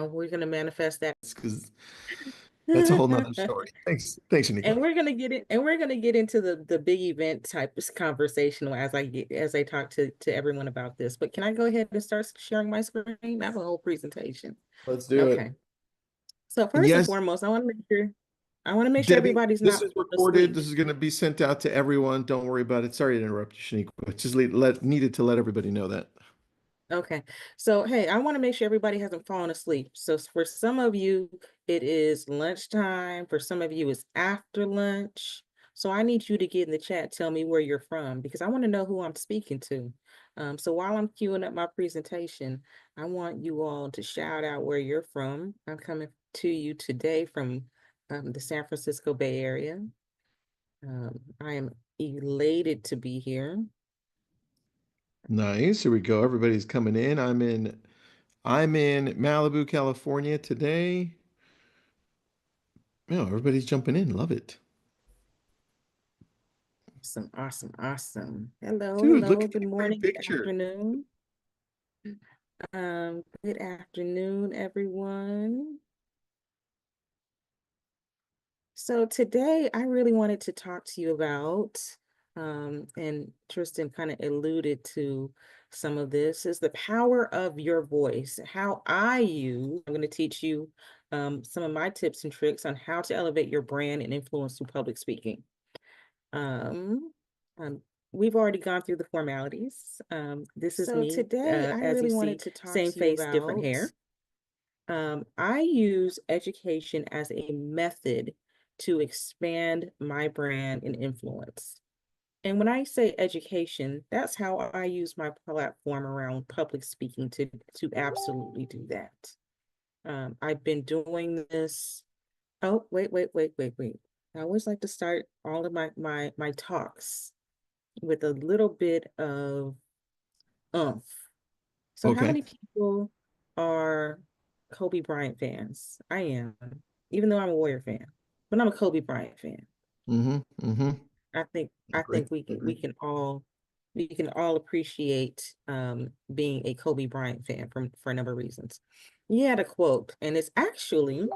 we're going to manifest that. Because that's a whole nother story. Thanks, And Shaniqua. we're gonna get it, and we're gonna get into the big event type of conversation as I talk to everyone about this. But can I go ahead and start sharing my screen? I have a whole presentation. Let's do it. Okay. So And first and yes, foremost, I want to make sure Debbie, everybody's this not is recorded. asleep. This is going to be sent out to everyone. Don't worry about it. Sorry to interrupt you, Shaniqua. Just needed to let everybody know that. Okay. So, hey, I want to make sure everybody hasn't fallen asleep. So, for some of you, it is lunchtime. For some of you, it's after lunch. So, I need you to get in the chat, tell me where you're from, because I want to know who I'm speaking to. So, while I'm queuing up my presentation, I want you all to shout out where you're from. I'm coming to you today from the San Francisco Bay Area. I am elated to be here. Nice. Here we go. Everybody's coming in. I'm in Malibu, California today. Yeah, everybody's jumping in. Love it. Awesome, awesome, awesome. Hello, Dude, look hello, at good that great morning, good picture. afternoon. Good afternoon, everyone. So today I really wanted to talk to you about, and Tristan kind of alluded to some of this, is the power of your voice. I'm going to teach you some of my tips and tricks on how to elevate your brand and influence through public speaking. Um, um, we've already gone through the formalities. This is So me, today I as you really see, wanted to talk same to you face, different about hair. I use education as a method to expand my brand and influence. And when I say education, that's how I use my platform around public speaking to absolutely do that. I've been doing this. Oh, wait. I always like to start all of my talks with a little bit of umph. So how Okay. many people are Kobe Bryant fans? I am, even though I'm a Warrior fan, but I'm a Kobe Bryant fan. Mm-hmm. Mm-hmm. I Agree. think we can Agree. we can all appreciate being a Kobe Bryant fan for a number of reasons. He had a quote, and it's actually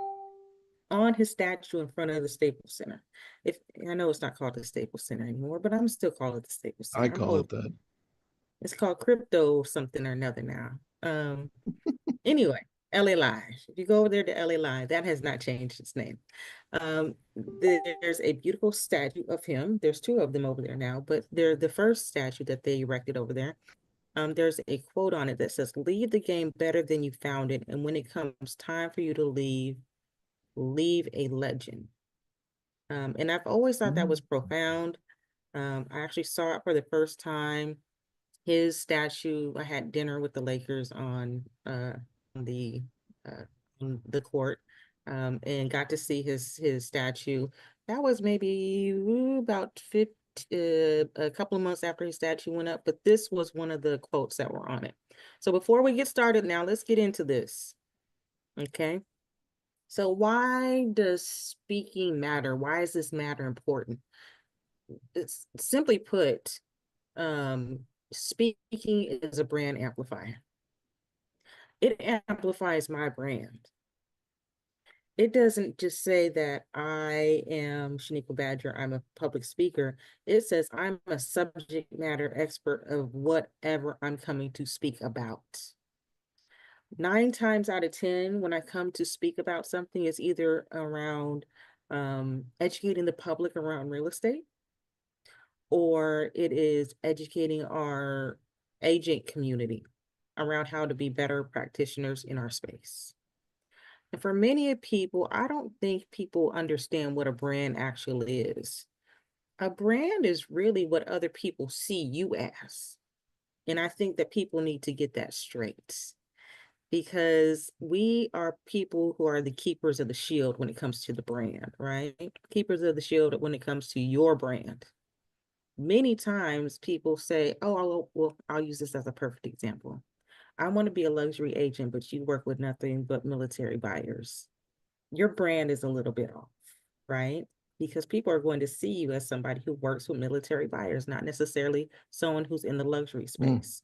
on his statue in front of the Staples Center. If I know it's not called the Staples Center anymore, but I'm still call it the Staples I Center. I'm call old. it that. It's called crypto something or another now. Anyway, LA Live. If you go over there to LA Live, that has not changed its name. There's a beautiful statue of him. There's two of them over there now, but they're the first statue that they erected over there. There's a quote on it that says, "Leave the game better than you found it, and when it comes time for you to leave, leave a legend." And I've always thought that was Mm. profound. I actually saw it for the first time. His statue, I had dinner with the Lakers the uh, on the court, and got to see his statue. That was maybe about 50, a couple of months after his statue went up, but this was one of the quotes that were on it. So before we get started now, let's get into this. Okay. So why does speaking matter? Why is this matter important? It's simply put, um, speaking is a brand amplifier. It amplifies my brand. It doesn't just say that I am Shaniqua Badger, I'm a public speaker. It says I'm a subject matter expert of whatever I'm coming to speak about. 9 times out of 10, when I come to speak about something, it's either around educating the public around real estate, or it is educating our agent community around how to be better practitioners in our space. And for many people, I don't think people understand what a brand actually is. A brand is really what other people see you as. And I think that people need to get that straight because we are people who are the keepers of the shield when it comes to the brand, right? Keepers of the shield when it comes to your brand. Many times people say, oh, I'll use this as a perfect example. I want to be a luxury agent, but you work with nothing but military buyers. Your brand is a little bit off, right? Because people are going to see you as somebody who works with military buyers, not necessarily someone who's in the luxury Mm. space.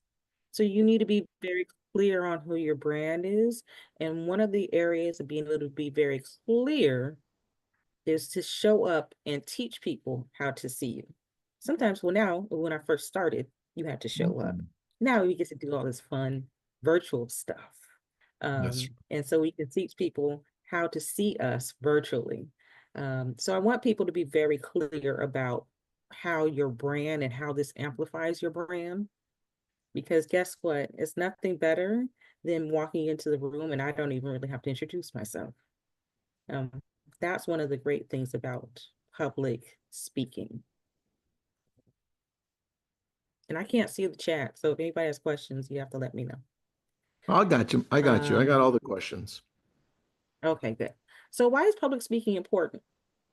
So you need to be very clear on who your brand is. And one of the areas of being able to be very clear is to show up and teach people how to see you. Sometimes, well, now when I first started, you had to show up. Mhm. Now we get to do all this fun virtual stuff. That's And so we can teach people how to see us virtually. So I want people to be very clear about how your brand and how this amplifies your brand. Because guess what? It's nothing better than walking into the room and I don't even really have to introduce myself. Um, that's one of the great things about public speaking. And I can't see the chat, so if anybody has questions, you have to let me know. I got you. I got you. I Um, got all the questions. okay, good. So why is public speaking important?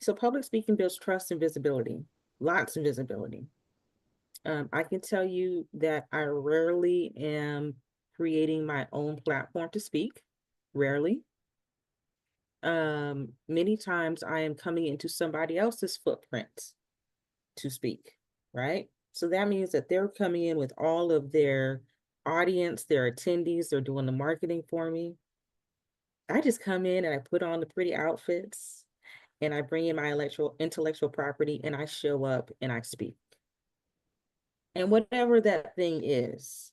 So public speaking builds trust and visibility, lots of visibility. I can tell you that I rarely am creating my own platform to speak, rarely. Many times I am coming into somebody else's footprint to speak, right? So that means that they're coming in with all of their audience, their attendees, they're doing the marketing for me. I just come in and I put on the pretty outfits and I bring in my intellectual property and I show up and I speak. And whatever that thing is,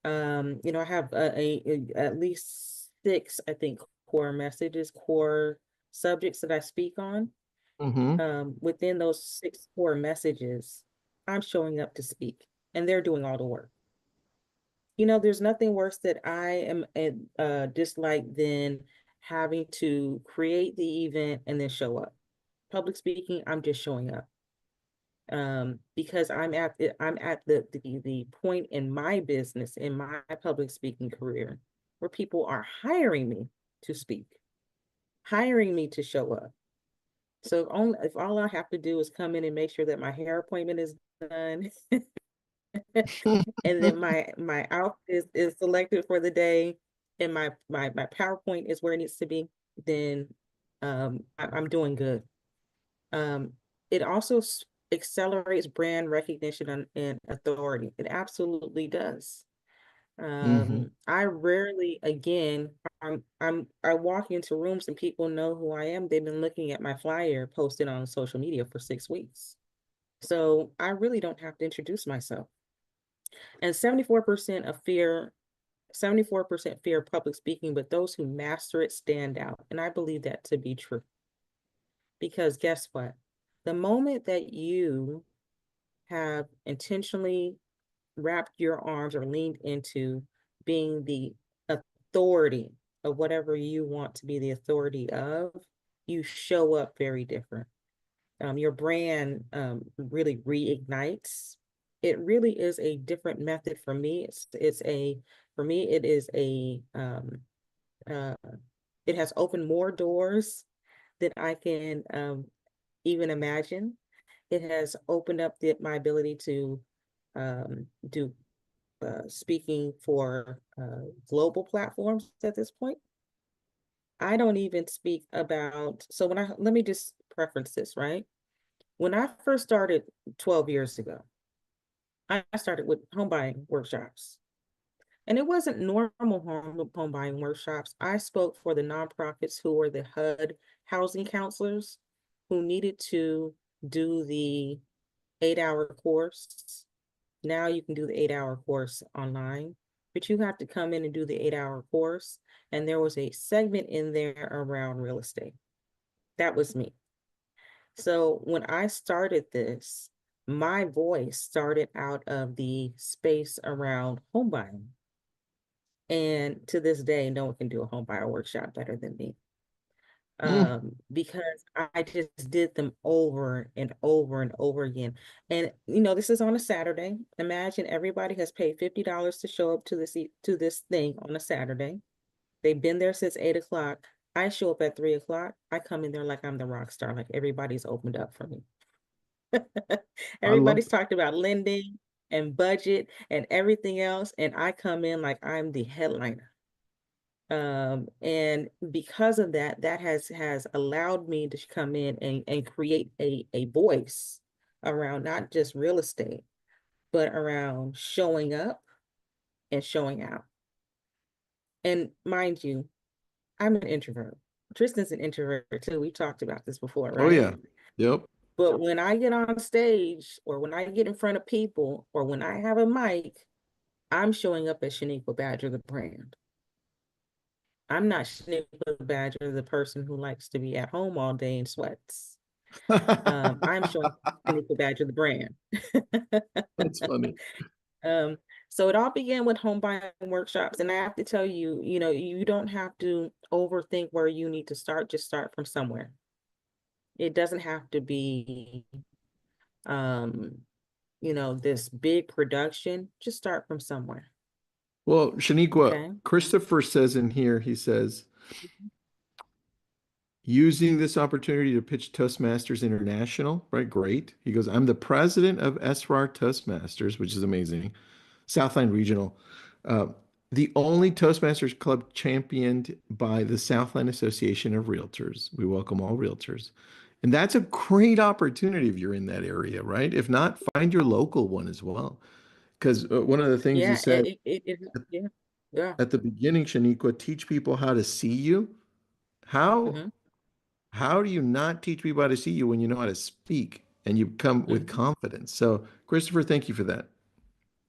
I have at least six, I think, core messages, core subjects that I speak on. Hmm. Within those six core messages, I'm showing up to speak and they're doing all the work. There's nothing worse that I am dislike than having to create the event and then show up. Public speaking, I'm just showing up. Because I'm at the point in my business, in my public speaking career, where people are hiring me to speak, hiring me to show up. So if all I have to do is come in and make sure that my hair appointment is done and then my outfit is selected for the day and my PowerPoint is where it needs to be, then I'm doing good. Um, it also accelerates brand recognition and authority. It absolutely does. Hmm. I rarely, again, I walk into rooms and people know who I am. They've been looking at my flyer posted on social media for 6 weeks. So I really don't have to introduce myself. And 74% fear public speaking, but those who master it stand out. And I believe that to be true. Because guess what? The moment that you have intentionally wrapped your arms or leaned into being the authority of whatever you want to be the authority of, you show up very different. Your brand really reignites. It really is a different method for me. For me, it is uh, it has opened more doors than I can even imagine. It has opened up my ability to do speaking for global platforms at this point. I don't even speak about, so let me just preference this, right? When I first started 12 years ago, I started with home buying workshops. And it wasn't normal home buying workshops. I spoke for the nonprofits who were the HUD housing counselors who needed to do the 8-hour course. Now you can do the 8-hour course online, but you have to come in and do the 8-hour course. And there was a segment in there around real estate. That was me. So when I started this, my voice started out of the space around home buying. And to this day, no one can do a home buyer workshop better than me. Because I just did them over and over and over again. And this is on a Saturday. Imagine everybody has paid $50 to show up to this thing on a Saturday. They've been there since 8 o'clock. I show up at 3 o'clock. I come in there like I'm the rock star, like everybody's opened up for me. I love Everybody's talked about lending and budget and everything else, and I come in like I'm the headliner. And because of that, that has allowed me to come in and create a voice around not just real estate, but around showing up, and showing out. And mind you, I'm an introvert. Tristan's an introvert too. We've talked about this before, Oh right? yeah. Yep. But when I get on stage or when I get in front of people or when I have a mic, I'm showing up as Shaniqua Badger, the brand. I'm not Shaniqua Badger, the person who likes to be at home all day in sweats. I'm showing Shaniqua Badger, the brand. That's funny. Um, so it all began with home buying workshops. And I have to tell you, you don't have to overthink where you need to start, just start from somewhere. It doesn't have to be um, this big production. Just start from somewhere. Well, Shaniqua, Okay. Christopher says in here, he says, using this opportunity to pitch Toastmasters International, right? Great. He goes, I'm the president of SRAR Toastmasters, which is amazing. Southline Regional, uh, the only Toastmasters club championed by the Southline Association of Realtors. We welcome all realtors. And that's a great opportunity if you're in that area, right? If not, find your local one as well. Because one of the things you Yeah, said yeah, yeah. at the beginning, Shaniqua, teach people how to see you. How Hmm. how do you not teach people how to see you when you know how to speak and you come with Hmm. confidence? So, Christopher, thank you for that.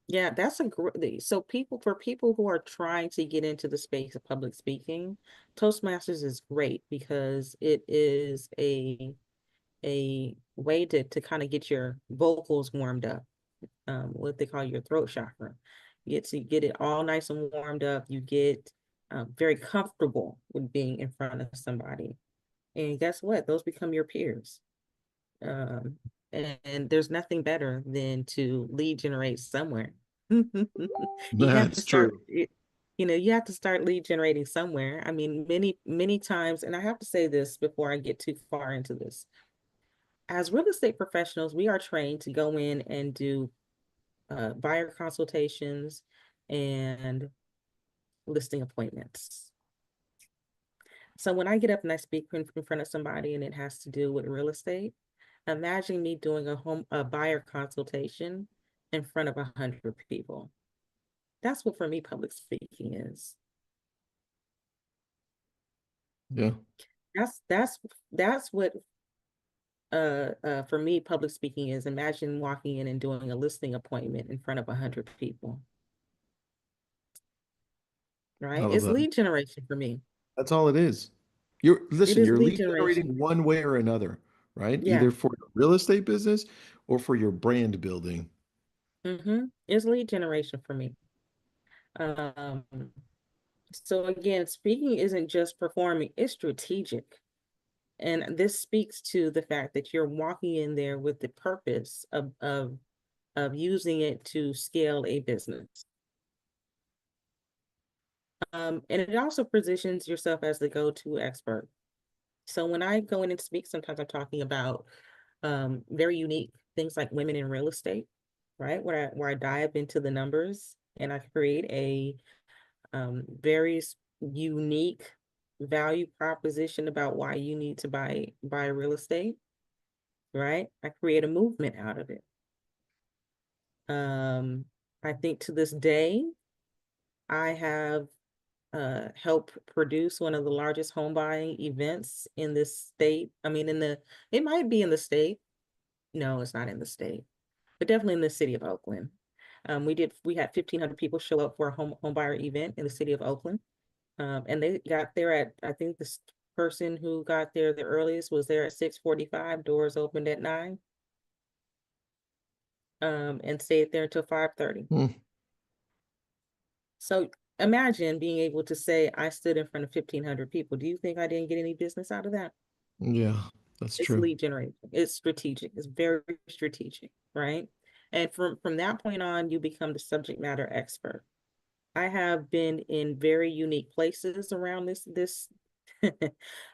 Yeah, that's a great. So for people who are trying to get into the space of public speaking, Toastmasters is great because it is a way to kind of get your vocals warmed up, what they call your throat chakra. You get to get it all nice and warmed up. You get very comfortable with being in front of somebody. And guess what? Those become your peers. Um, and there's nothing better than to lead generate somewhere. You have to That's start true. it, you have to start lead generating somewhere. I mean, many times, and I have to say this before I get too far into this. As real estate professionals, we are trained to go in and do buyer consultations and listing appointments. So when I get up and I speak in front of somebody and it has to do with real estate, imagine me doing a buyer consultation in front of 100 people. That's what for me public speaking is. Yeah. That's that's that's what for me public speaking is. Imagine walking in and doing a listing appointment in front of 100 people, I right? love It's that. lead generation for me. That's all it is. You're It listen, is you're lead lead generation. generating one way or another, right? Yeah. Either for your real estate business or for your brand building. It's lead generation for me. Um, so again, speaking isn't just performing, it's strategic. And this speaks to the fact that you're walking in there with the purpose of using it to scale a business. And it also positions yourself as the go-to expert. So when I go in and speak, sometimes I'm talking about very unique things like women in real estate, right? Where I dive into the numbers and I create a very unique value proposition about why you need to buy real estate, right? I create a movement out of it. Um, I think to this day, I have helped produce one of the largest home buying events in this state. I mean, it might be in the state. No, it's not in the state, but definitely in the city of Oakland. We had 1,500 people show up for a home buyer event in the city of Oakland. And they got there at, I think this person who got there the earliest was there at 6:45, doors opened at 9, and stayed there until 5:30. Hmm. So imagine being able to say, I stood in front of 1,500 people. Do you think I didn't get any business out of that? Yeah, that's It's true. lead generation. It's strategic. It's very strategic, right? And from that point on, you become the subject matter expert. I have been in very unique places around this.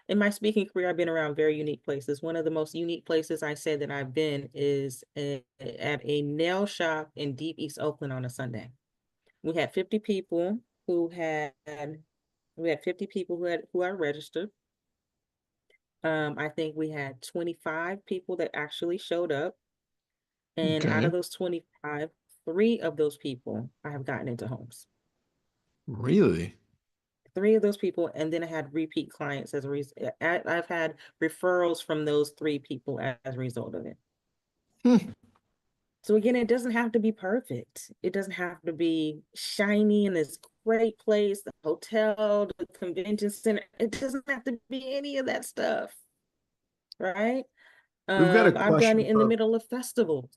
In my speaking career, I've been around very unique places. One of the most unique places I say that I've been is at a nail shop in deep East Oakland on a Sunday. We had 50 people who had we had 50 people who are registered. I think we had 25 people that actually showed up. And out Okay. of those 25, three of those people I have gotten into homes. Really? Three of those people, and then I had repeat clients as a result. I've had referrals from those three people as a result of it. Hmm. So again, it doesn't have to be perfect. It doesn't have to be shiny in this great place, the hotel, the convention center. It doesn't have to be any of that stuff, right? We've got a I've done question it in the middle of festivals.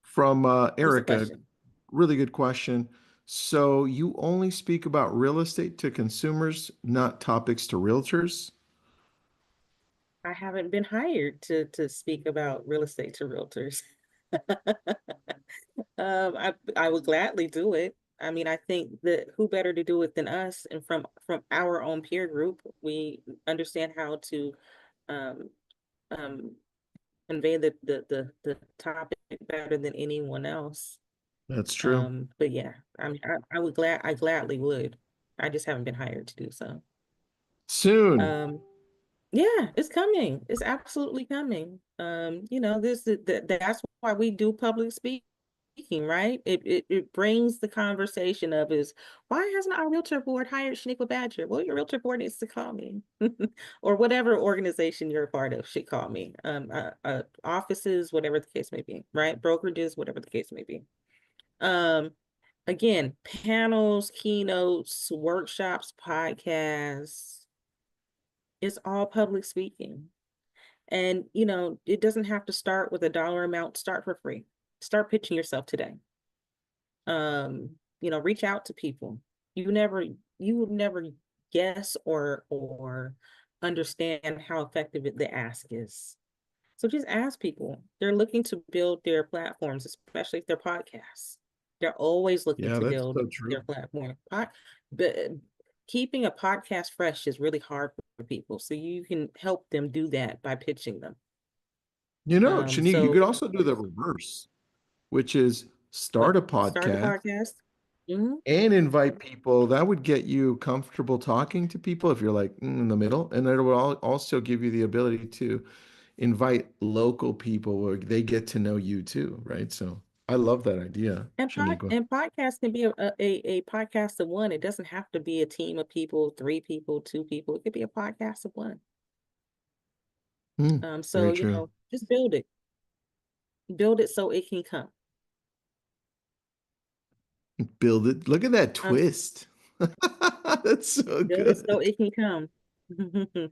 from What's the Erica. question? Really good question. So you only speak about real estate to consumers, not topics to realtors? I haven't been hired to speak about real estate to realtors. I would gladly do it. I mean, I think that who better to do it than us? And from our own peer group, we understand how to um, um, convey the topic better than anyone else. That's true. But yeah, I mean, I gladly would. I just haven't been hired to do so. Soon. Um, Yeah, it's coming. It's absolutely coming. That's why we do public speaking, right? It brings the conversation of is why hasn't our realtor board hired Shaniqua Badger? Well, your realtor board needs to call me, or whatever organization you're a part of should call me. Offices, whatever the case may be, right? Brokerages, whatever the case may be. Um, Again, panels, keynotes, workshops, podcasts. It's all public speaking. And, it doesn't have to start with a dollar amount. Start for free. Start pitching yourself today. Reach out to people. You would never guess or understand how effective the ask is. So just ask people. They're looking to build their platforms, especially if they're podcasts. They're always looking Yeah, to that's build so true. their platform. But keeping a podcast fresh is really hard for people. So you can help them do that by pitching them. Shanique, you So could also do the reverse, which is what? start a Start the podcast podcast. Hmm. and invite people. That would get you comfortable talking to people if you're like in the middle. And it will also give you the ability to invite local people where they get to know you too, right? So I love that idea, Shaniqua. And podcast can be a podcast of one. It doesn't have to be a team of people, three people, two people. It could be a podcast of one. Hmm, So very true. just build it. Build it so it can come. Build it. Look at that Um, twist. That's so Build it so good. it can come.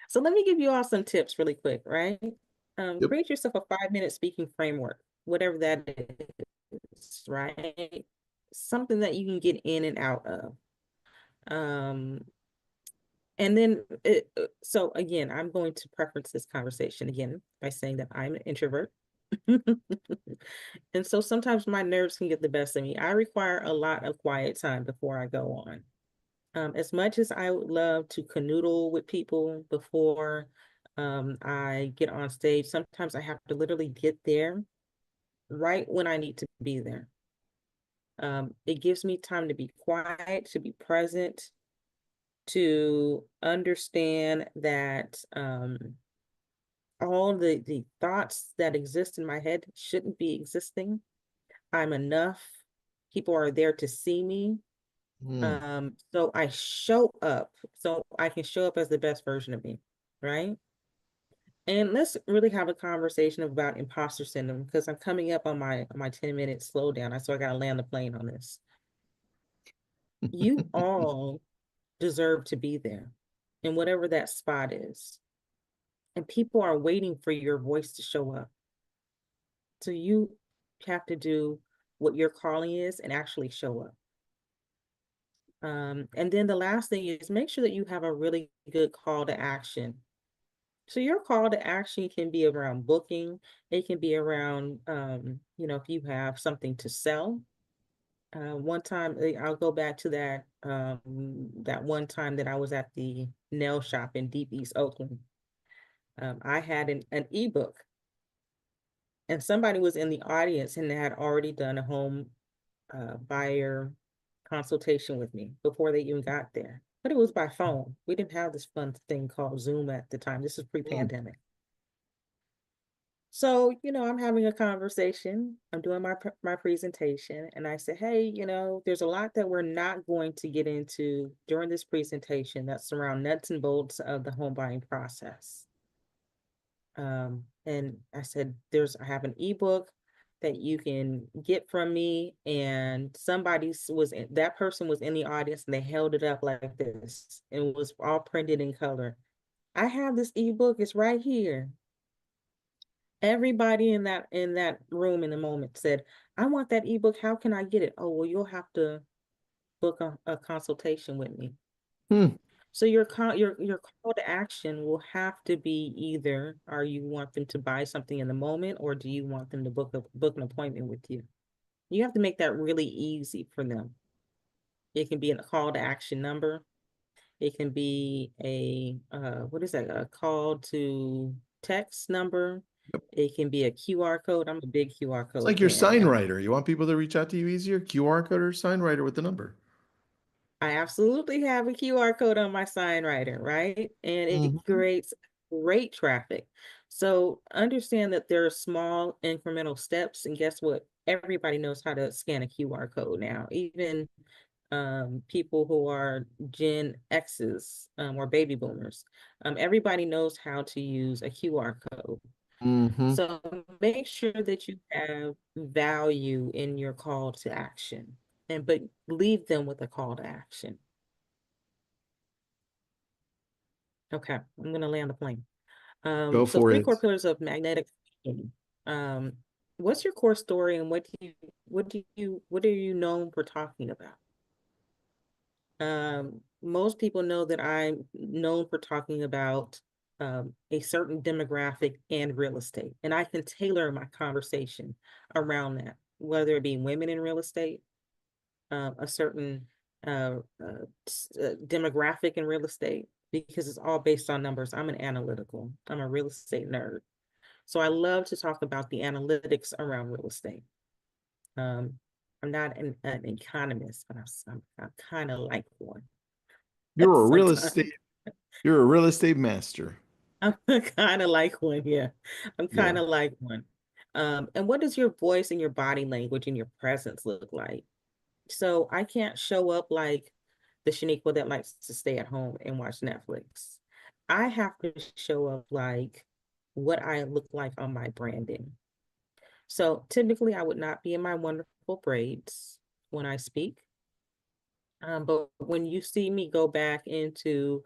So let me give you all some tips really quick, right? Yep. Create yourself a 5-minute speaking framework, whatever that is, right? Something that you can get in and out of. Um, and then so again, I'm going to preference this conversation again by saying that I'm an introvert. And so sometimes my nerves can get the best of me. I require a lot of quiet time before I go on. As much as I would love to canoodle with people before I get on stage, sometimes I have to literally get there right when I need to be there. It gives me time to be quiet, to be present, to understand that all the thoughts that exist in my head shouldn't be existing. I'm enough. People are there to see me. Hmm. So I show up so I can show up as the best version of me, right? And let's really have a conversation about imposter syndrome because I'm coming up on my 10-minute slowdown. So I gotta land the plane on this. You all deserve to be there in whatever that spot is. And people are waiting for your voice to show up. So you have to do what your calling is and actually show up. And then the last thing is make sure that you have a really good call to action. So your call to action can be around booking. It can be around, if you have something to sell. One time, I'll go back to that one time that I was at the nail shop in Deep East Oakland. I had an ebook, and somebody was in the audience and had already done a home buyer consultation with me before they even got there. But it was by phone. We didn't have this fun thing called Zoom at the time. This is Hmm. pre-pandemic. So, I'm having a conversation. I'm doing my presentation, and I said, "Hey, there's a lot that we're not going to get into during this presentation that's around nuts and bolts of the home buying process." And I said, I have an ebook that you can get from me, and that person was in the audience, and they held it up like this, and it was all printed in color. I have this ebook, it's right here. Everybody in that room in the moment said, I want that ebook. How can I get it? Oh, well, you'll have to book a consultation with me. Hmm. So your call to action will have to be either, are you want them to buy something in the moment, or do you want them to book an appointment with you? You have to make that really easy for them. It can be a call to action number. It can be what is that? A call to text number. Yep. It can be a QR code. I'm a big QR It's code like your fan, sign and writer. You want people to reach out to you easier? QR code or sign writer with the number. I absolutely have a QR code on my sign writer, right? And it Mhm. creates great traffic. So understand that there are small incremental steps, and guess what? Everybody knows how to scan a QR code now. Even people who are Gen X's or baby boomers. Everybody knows how to use a QR code. Hmm. So make sure that you have value in your call to action, but leave them with a call to action. Okay, I'm gonna land the plane. Go So for three it. core pillars of magnetic thinking. Um, what's your core story, and what are you known for talking about? Most people know that I'm known for talking about a certain demographic and real estate, and I can tailor my conversation around that, whether it be women in real estate, a certain demographic in real estate, because it's all based on numbers. I'm a real estate nerd. So I love to talk about the analytics around real estate. Um, I'm not an economist, but I'm kind of like one You're a real sometimes. estate, you're a real estate master. I'm kind of like one, yeah. I'm kind Yeah. of like one. And what does your voice and your body language and your presence look like? So I can't show up like the Shaniqua that likes to stay at home and watch Netflix. I have to show up like what I look like on my branding. So typically I would not be in my wonderful braids when I speak. But when you see me go back into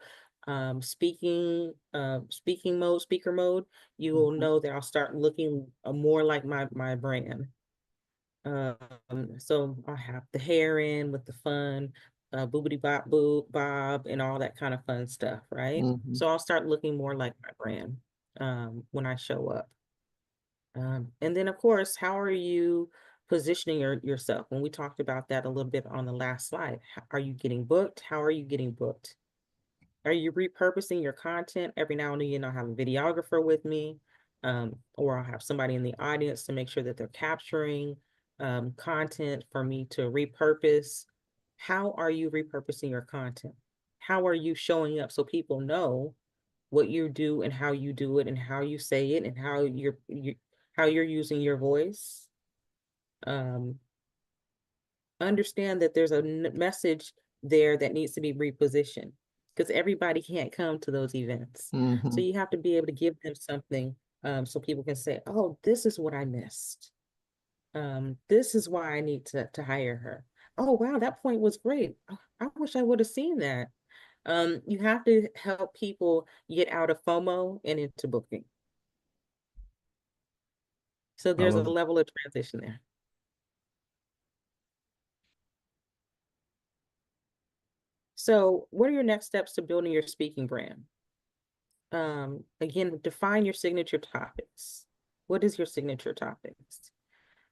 speaking mode, speaker mode, you will Mhm. know that I'll start looking more like my brand. So I have the hair in with the fun, boobity bop boob bob and all that kind of fun stuff, right? Mhm. So I'll start looking more like my brand when I show up. And then of course, how are you positioning yourself? When we talked about that a little bit on the last slide, are you getting booked? How are you getting booked? Are you repurposing your content? Every now and then I'll have a videographer with me, or I'll have somebody in the audience to make sure that they're capturing content for me to repurpose. How are you repurposing your content? How are you showing up so people know what you do and how you do it and how you say it and how you're using your voice? Um, Understand that there's a message there that needs to be repositioned, because everybody can't come to those events. So Mhm. you have to be able to give them something, so people can say, oh, this is what I missed. This is why I need to hire her. Oh, wow, that point was great. Oh, I wish I would have seen that. You have to help people get out of FOMO and into booking. So I there's a love it. level of transition there. So what are your next steps to building your speaking brand? Again, define your signature topics. What is your signature topics?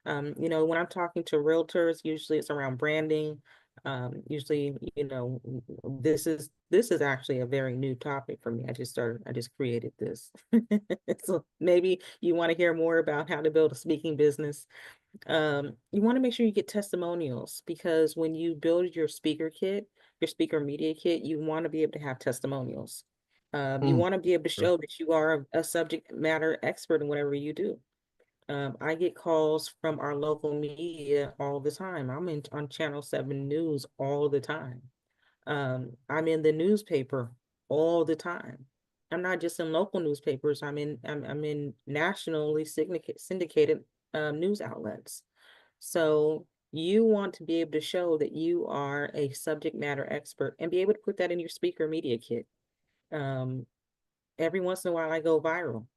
When I'm talking to realtors, usually it's around branding. Usually, this is actually a very new topic for me. I just created this. So maybe you want to hear more about how to build a speaking business. You want to make sure you get testimonials, because when you build your speaker kit, your speaker media kit, you want to be able to have testimonials. You Mm. want to be able to show that you are a subject matter expert in whatever you do. I get calls from our local media all the time. I'm on Channel 7 News all the time. I'm in the newspaper all the time. I'm not just in local newspapers. I'm in nationally syndicated news outlets. So you want to be able to show that you are a subject matter expert and be able to put that in your speaker media kit. Um, every once in a while, I go viral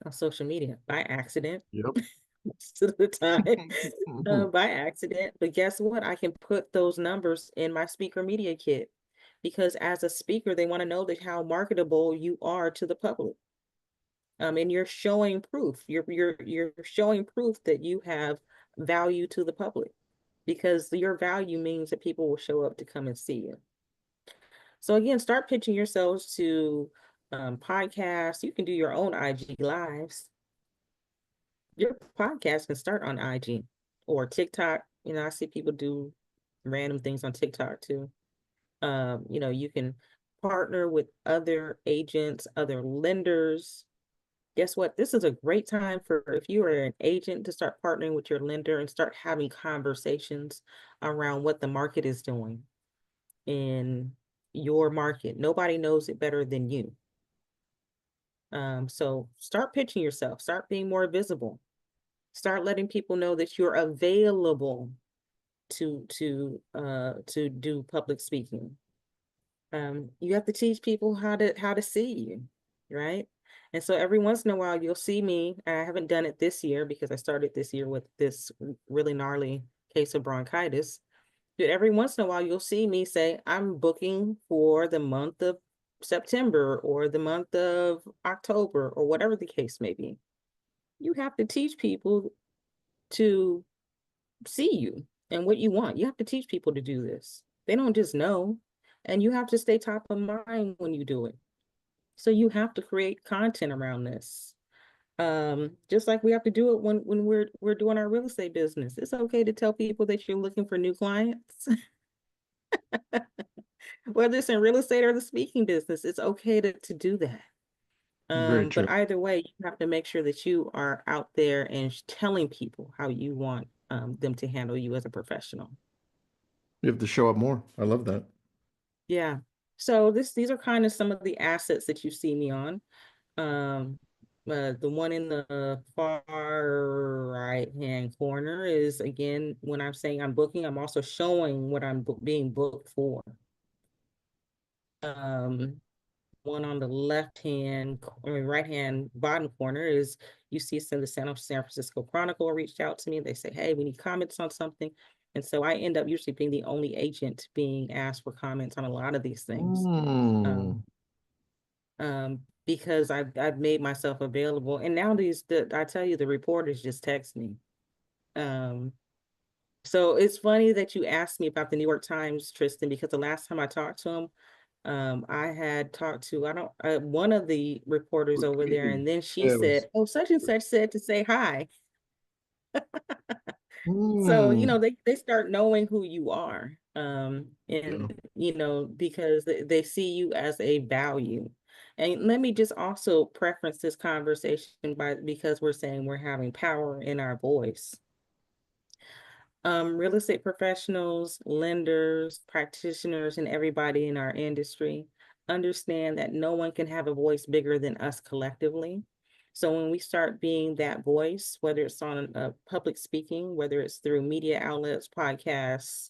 on social media by accident. Yep. Most of the time, by accident. But guess what? I can put those numbers in my speaker media kit because as a speaker, they want to know that how marketable you are to the public. And you're showing proof. You're showing proof that you have value to the public because your value means that people will show up to come and see you. So again, start pitching yourselves to podcasts. You can do your own IG lives. Your podcast can start on IG or TikTok. You know, I see people do random things on TikTok too. You know, you can partner with other agents, other lenders. Guess what? This is a great time for if you are an agent to start partnering with your lender and start having conversations around what the market is doing in your market. Nobody knows it better than you. So start pitching yourself, start being more visible, start letting people know that you're available to do public speaking. You have to teach people how to see you, right? And so every once in a while you'll see me, and I haven't done it this year because I started this year with this really gnarly case of bronchitis. But every once in a while you'll see me say, I'm booking for the month of September or the month of October or whatever the case may be. You have to teach people to see you and what you want. You have to teach people to do this. They don't just know. And you have to stay top of mind when you do it. So you have to create content around this. Just like we have to do it when we're doing our real estate business. It's okay to tell people that you're looking for new clients. Whether it's in real estate or the speaking business, it's okay to do that. Very true. But either way, you have to make sure that you are out there and telling people how you want them to handle you as a professional. You have to show up more. I love that. Yeah. So these are kind of some of the assets that you see me on. Um, the one in the far right hand corner is again when I'm saying I'm booking, I'm also showing what I'm being booked for. Um, one on the right hand bottom corner is you see some of the San Francisco Chronicle reached out to me. They say, hey, we need comments on something. And so I end up usually being the only agent being asked for comments on a lot of these things. Mm. Um, because I've made myself available. And now I tell you, the reporters just text me. Um, so it's funny that you asked me about the New York Times, Tristan, because the last time I talked to him, I had talked to one of the reporters over there, and then she Yeah, it said, was. "Oh, such and such said to say hi." So, you Mm. know, they start knowing who you are. Yeah. And you know, because they see you as a value. And let me just also preference this conversation because we're saying we're having power in our voice. Real estate professionals, lenders, practitioners, and everybody in our industry understand that no one can have a voice bigger than us collectively. So when we start being that voice, whether it's on public speaking, whether it's through media outlets, podcasts,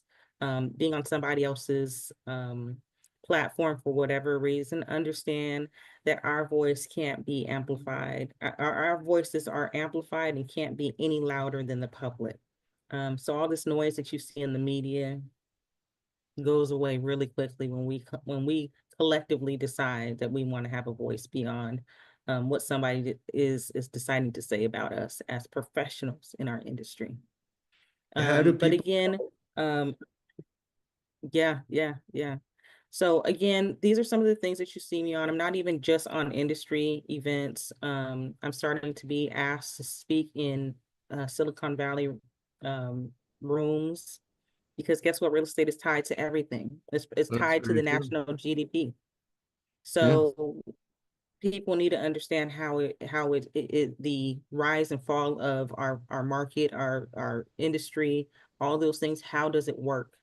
being on somebody else's platform for whatever reason, understand that our voice can't be amplified. Our voices are amplified and can't be any louder than the public. So all this noise that you see in the media goes away really quickly when we collectively decide that we want to have a voice beyond what somebody is deciding to say about us as professionals in our industry. How do But people again, um, yeah. So again, these are some of the things that you see me on. I'm not even just on industry events. I'm starting to be asked to speak in Silicon Valley um, rooms because guess what? Real estate is tied to everything. It's That's tied to very the true. national GDP. Yeah, So people need to understand the rise and fall of our market, our industry, all those things. How does it work?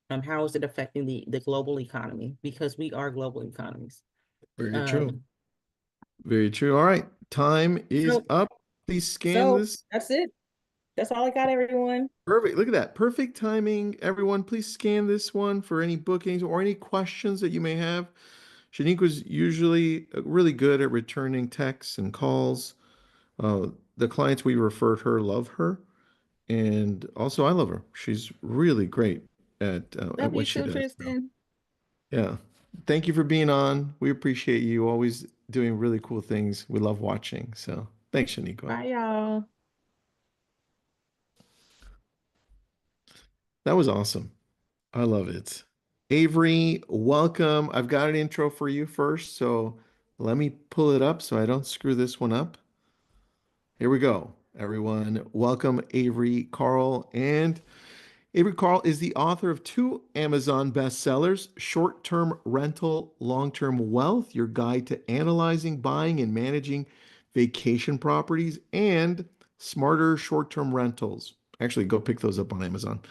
How is it affecting the global economy? Because we are global economies. very true. Um, Very true. All right, time is so up. Please scan so this. that's it. That's all I got, everyone. Perfect. Look at that. Perfect timing. Everyone, please scan this one for any bookings or any questions that you may have. Shanique was usually really good at returning texts and calls. The clients we referred her love her, and also I love her. She's really great at Love you what she too, does. So, Tristan. yeah. Thank you for being on. We appreciate you always doing really cool things. We love watching. So thanks, Shaniqua. Bye, y'all. That was awesome. I love it. Avery, welcome. I've got an intro for you first, so let me pull it up so I don't screw this one up. Here we go, everyone. Welcome, Avery Carl. And Avery Carl is the author of two Amazon bestsellers, Short Term Rental, Long Term Wealth, Your Guide to Analyzing, Buying, and Managing Vacation Properties, and Smarter Short Term Rentals. Actually, go pick those up on Amazon.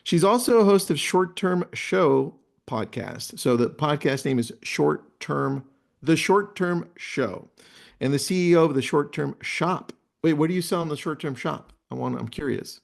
She's also a host of Short Term Show podcast. So the podcast name is The Short Term Show, and the CEO of the Short Term Shop. Wait, what do you sell in the Short Term Shop? I'm curious.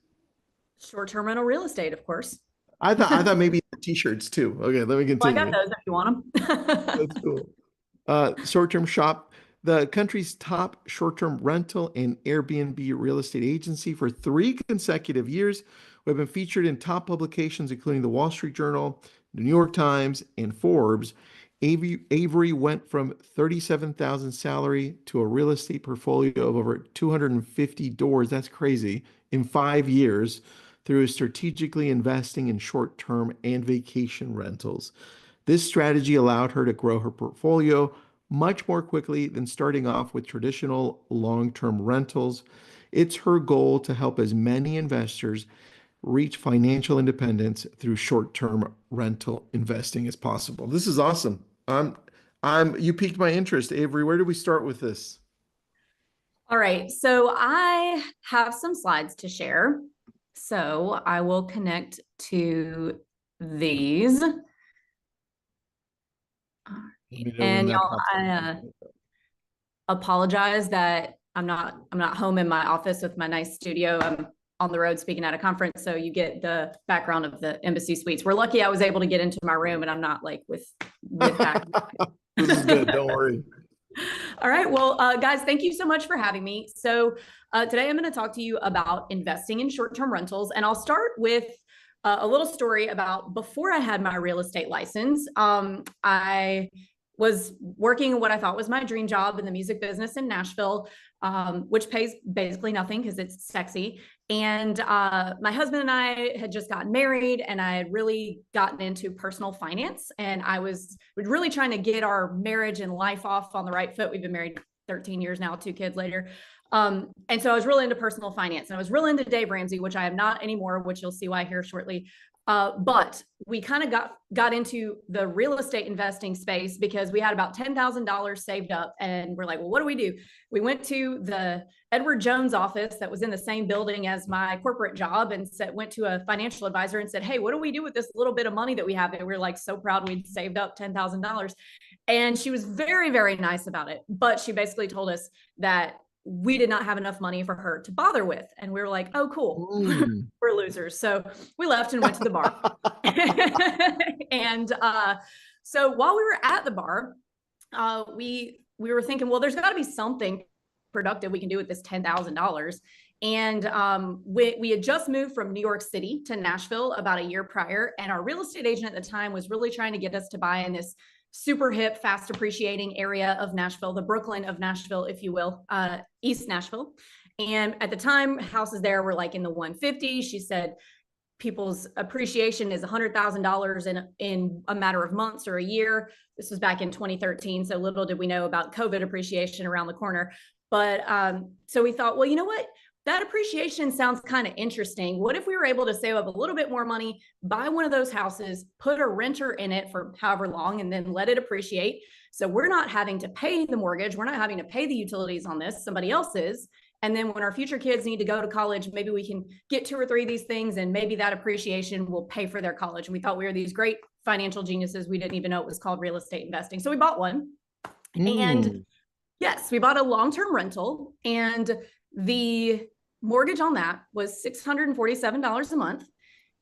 Short-term rental real estate, of course. I thought maybe t-shirts too. Okay, let me Well, I got continue. those if you want them. That's cool. Short-term shop, the country's top short-term rental and Airbnb real estate agency for 3 consecutive years. We've been featured in top publications, including the Wall Street Journal, the New York Times, and Forbes. Avery went from 37,000 salary to a real estate portfolio of over 250 doors. That's crazy. In 5 years, through strategically investing in short-term and vacation rentals. This strategy allowed her to grow her portfolio much more quickly than starting off with traditional long-term rentals. It's her goal to help as many investors reach financial independence through short-term rental investing as possible. This is awesome. You piqued my interest, Avery. Where do we start with this? All right, so I have some slides to share. So I will connect to these. And y'all, I apologize that I'm not home in my office with my nice studio. I'm on the road speaking at a conference, so you get the background of the Embassy Suites. We're lucky I was able to get into my room and I'm not like with back. This is good. Don't worry. All right. Well, guys, thank you so much for having me. So today I'm going to talk to you about investing in short-term rentals. And I'll start with a little story about before I had my real estate license. I was working what I thought was my dream job in the music business in Nashville, which pays basically nothing because it's sexy. And my husband and I had just gotten married, and I had really gotten into personal finance. And I was really trying to get our marriage and life off on the right foot. We've been married 13 years now, 2 kids later. And so I was really into personal finance, and I was really into Dave Ramsey, which I am not anymore, which you'll see why here shortly. But we kind of got into the real estate investing space because we had about $10,000 saved up, and we're like, well, what do we do? We went to the Edward Jones office that was in the same building as my corporate job, and went to a financial advisor and said, hey, what do we do with this little bit of money that we have? And we were like so proud we'd saved up $10,000. And she was very, very nice about it. But she basically told us that we did not have enough money for her to bother with. And we were like, oh, cool. We're losers. So we left and went to the bar. And so while we were at the bar, we were thinking, well, there's got to be something productive we can do with this $10,000. And we had just moved from New York City to Nashville about a year prior. And our real estate agent at the time was really trying to get us to buy in this super hip, fast appreciating area of Nashville, the Brooklyn of Nashville, if you will, East Nashville. And at the time, houses there were like in the 150. She said people's appreciation is $100,000 in a matter of months or a year. This was back in 2013. So little did we know about COVID appreciation around the corner. But so we thought, well, you know what? That appreciation sounds kind of interesting. What if we were able to save up a little bit more money, buy one of those houses, put a renter in it for however long, and then let it appreciate? So we're not having to pay the mortgage. We're not having to pay the utilities on this. Somebody else is. And then when our future kids need to go to college, maybe we can get 2 or 3 of these things, and maybe that appreciation will pay for their college. And we thought we were these great financial geniuses. We didn't even know it was called real estate investing. So we bought one. And yes, we bought a long-term rental, and the mortgage on that was $647 a month.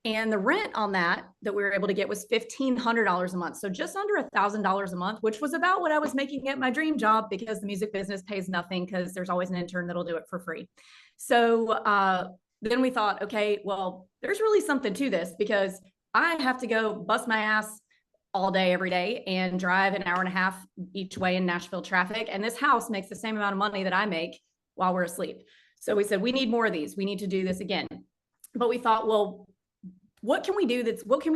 And the rent on that we were able to get was $1,500 a month. So just under $1,000 a month, which was about what I was making at my dream job, because the music business pays nothing because there's always an intern that'll do it for free. So then we thought, okay, well, there's really something to this, because I have to go bust my ass all day, every day, and drive an hour and a half each way in Nashville traffic. And this house makes the same amount of money that I make while we're asleep. So we said, we need more of these. We need to do this again. But we thought, well, what can we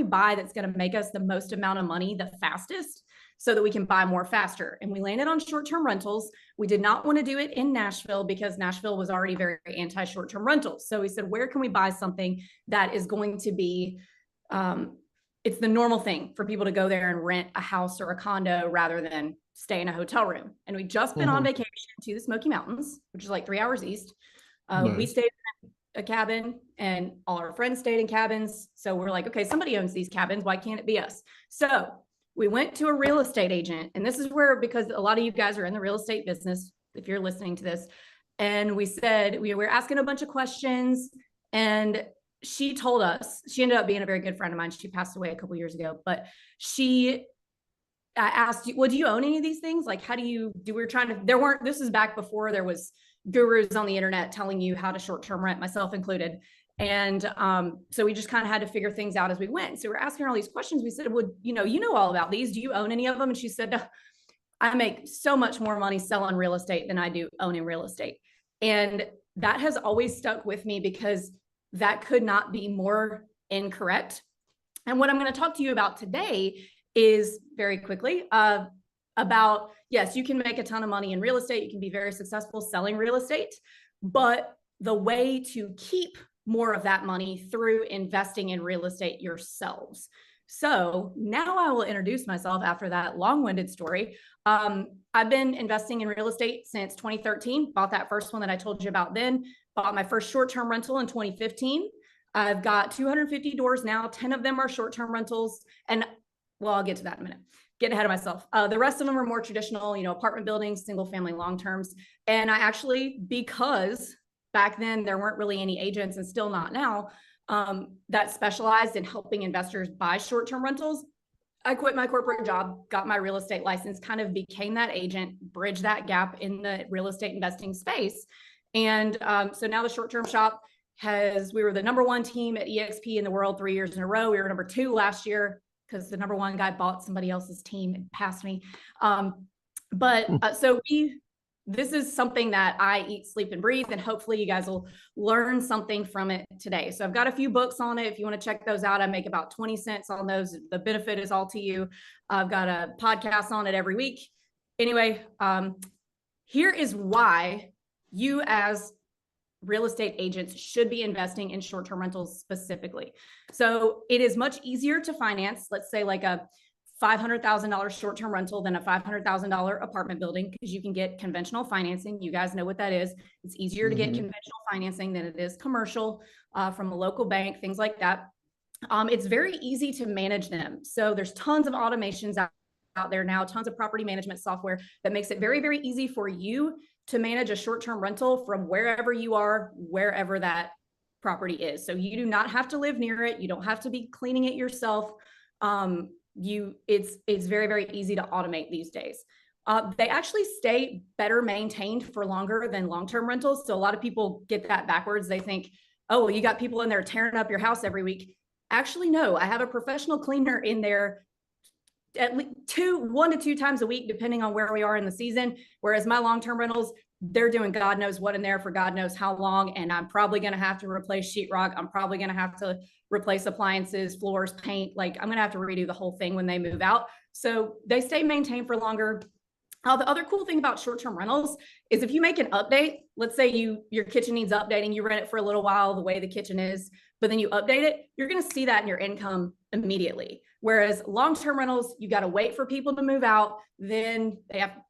buy that's going to make us the most amount of money the fastest, so that we can buy more faster? And we landed on short-term rentals. We did not want to do it in Nashville, because Nashville was already very anti short-term rentals. So we said, where can we buy something that is going to be, it's the normal thing for people to go there and rent a house or a condo rather than stay in a hotel room. And we just been on vacation to the Smoky Mountains, which is like 3 hours east. Nice. We stayed in a cabin, and all our friends stayed in cabins. So we're like, okay, somebody owns these cabins. Why can't it be us? So we went to a real estate agent, and this is where, because a lot of you guys are in the real estate business, if you're listening to this, and we said, we were asking a bunch of questions, and she told us, she ended up being a very good friend of mine. She passed away a couple years ago, but I asked, well, do you own any of these things? Like, how do you do? This is back before there was gurus on the internet telling you how to short-term rent, myself included. And so we just kind of had to figure things out as we went. So we're asking her all these questions. We said, well, you know all about these. Do you own any of them? And she said, no, I make so much more money selling real estate than I do owning real estate. And that has always stuck with me, because that could not be more incorrect. And what I'm going to talk to you about today is, very quickly, about, yes, you can make a ton of money in real estate. You can be very successful selling real estate, but the way to keep more of that money through investing in real estate yourselves. So now I will introduce myself after that long-winded story. I've been investing in real estate since 2013, bought that first one that I told you about then, bought my first short-term rental in 2015. I've got 250 doors now, 10 of them are short-term rentals. And well, I'll get to that in a minute. Getting ahead of myself. The rest of them are more traditional, apartment buildings, single family, long terms. And I actually, because back then there weren't really any agents, and still not now, that specialized in helping investors buy short-term rentals, I quit my corporate job, got my real estate license, kind of became that agent, bridged that gap in the real estate investing space. And so now the short-term shop we were the #1 team at EXP in the world 3 years in a row. We were #2 last year, because the #1 guy bought somebody else's team and passed me. So this is something that I eat, sleep, and breathe, and hopefully you guys will learn something from it today. So I've got a few books on it. If you want to check those out, I make about 20 cents on those. The benefit is all to you. I've got a podcast on it every week. Anyway, here is why you as real estate agents should be investing in short-term rentals specifically. So it is much easier to finance, let's say like a $500,000 short-term rental than a $500,000 apartment building, because you can get conventional financing. You guys know what that is. It's easier to get conventional financing than it is commercial from a local bank, things like that. It's very easy to manage them. So there's tons of automations out there now, tons of property management software that makes it very, very easy for you to manage a short-term rental from wherever you are, wherever that property is. So you do not have to live near it. You don't have to be cleaning it yourself. It's very, very easy to automate these days. They actually stay better maintained for longer than long-term rentals. So a lot of people get that backwards. They think, oh, well, you got people in there tearing up your house every week. Actually, no, I have a professional cleaner in there at least 1 to 2 times a week, depending on where we are in the season. Whereas my long-term rentals, they're doing God knows what in there for God knows how long. And I'm probably going to have to replace sheetrock. I'm probably going to have to replace appliances, floors, paint. Like, I'm going to have to redo the whole thing when they move out. So they stay maintained for longer. The other cool thing about short-term rentals is if you make an update, let's say your kitchen needs updating, you rent it for a little while the way the kitchen is, but then you update it, you're going to see that in your income immediately. Whereas long-term rentals, you got to wait for people to move out, then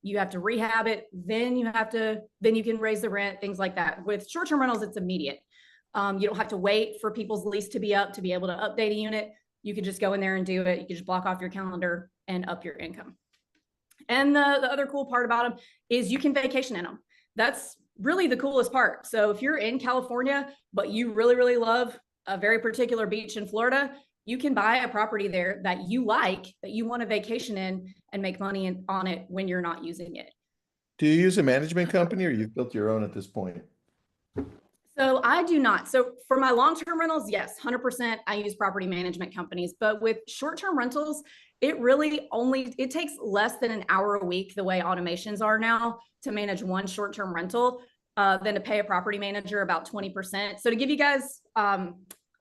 you have to rehab it, then you can raise the rent, things like that. With short-term rentals, it's immediate. You don't have to wait for people's lease to be up to be able to update a unit. You can just go in there and do it. You can just block off your calendar and up your income. And the other cool part about them is you can vacation in them. That's really the coolest part. So if you're in California, but you really, really love a very particular beach in Florida, you can buy a property there that you like, that you want to vacation in and make money on it when you're not using it. Do you use a management company or you've built your own at this point? So I do not. So for my long-term rentals, yes, 100% I use property management companies, but with short-term rentals, it takes less than an hour a week, the way automations are now, to manage one short-term rental than to pay a property manager about 20%. So to give you guys a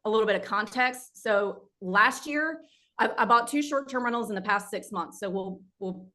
little bit of context, so last year I bought 2 short-term rentals in the past 6 months. So we'll